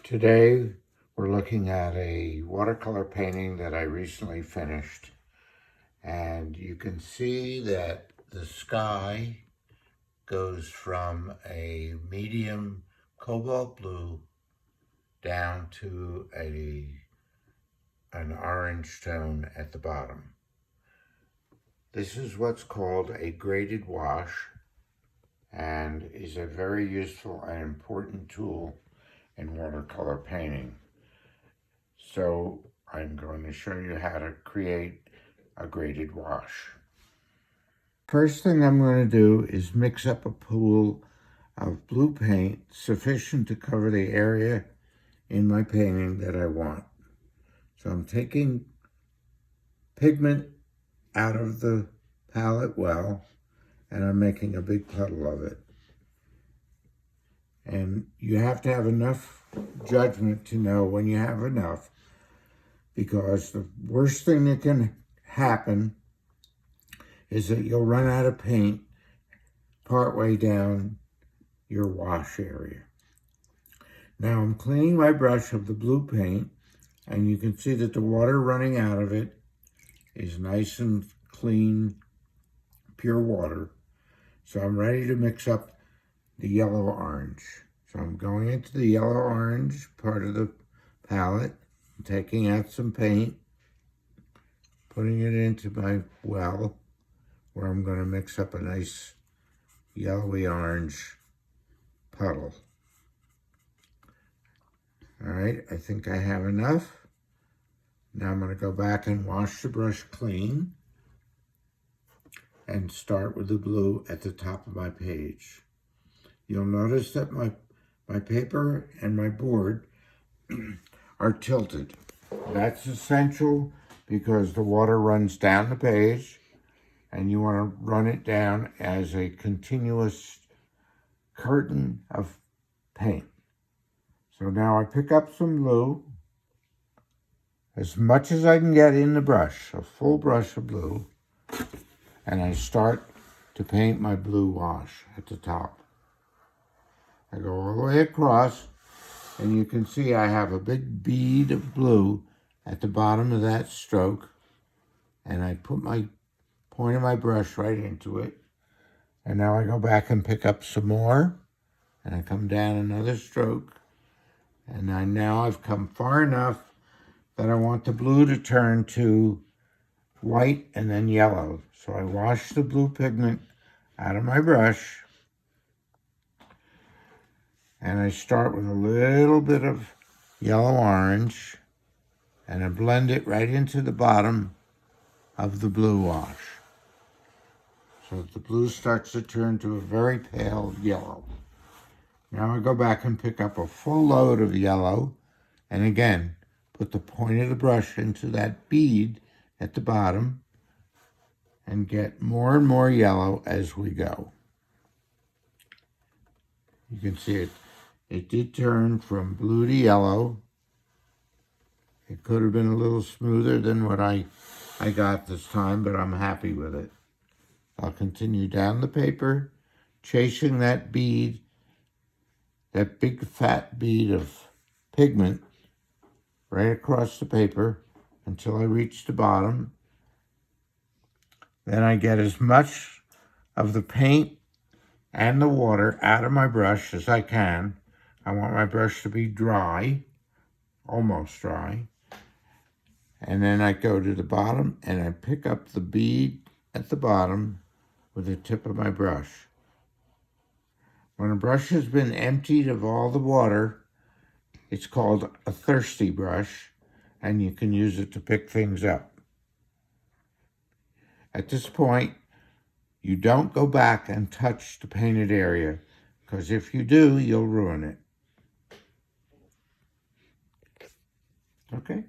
Today we're looking at a watercolor painting that I recently finished, and you can see that the sky goes from a medium cobalt blue down to an orange tone at the bottom. This is what's called a graded wash and is a very useful and important tool in watercolor painting. So I'm going to show you how to create a graded wash. First thing I'm going to do is mix up a pool of blue paint sufficient to cover the area in my painting that I want. So I'm taking pigment out of the palette well, and I'm making a big puddle of it. And you have to have enough judgment to know when you have enough, because the worst thing that can happen is that you'll run out of paint partway down your wash area. Now I'm cleaning my brush of the blue paint, and you can see that the water running out of it is nice and clean, pure water. So I'm ready to mix up the yellow-orange. So I'm going into the yellow-orange part of the palette, taking out some paint, putting it into my well, where I'm going to mix up a nice yellowy-orange puddle. All right, I think I have enough. Now I'm going to go back and wash the brush clean and start with the blue at the top of my page. You'll notice that my paper and my board are tilted. That's essential because the water runs down the page and you want to run it down as a continuous curtain of paint. So now I pick up some blue, as much as I can get in the brush, a full brush of blue, and I start to paint my blue wash at the top. I go all the way across, and you can see I have a big bead of blue at the bottom of that stroke, and I put my point of my brush right into it. And now I go back and pick up some more, and I come down another stroke, and now I've come far enough that I want the blue to turn to white and then yellow. So I wash the blue pigment out of my brush, and I start with a little bit of yellow-orange, and I blend it right into the bottom of the blue wash. So the blue starts to turn to a very pale yellow. Now I go back and pick up a full load of yellow, and again, put the point of the brush into that bead at the bottom and get more and more yellow as we go. You can see it did turn from blue to yellow. It could have been a little smoother than what I got this time, but I'm happy with it. I'll continue down the paper, chasing that bead, that big fat bead of pigment right across the paper until I reach the bottom. Then I get as much of the paint and the water out of my brush as I can. I want my brush to be dry, almost dry. And then I go to the bottom and I pick up the bead at the bottom with the tip of my brush. When a brush has been emptied of all the water, it's called a thirsty brush, and you can use it to pick things up. At this point, you don't go back and touch the painted area, because if you do, you'll ruin it. Okay?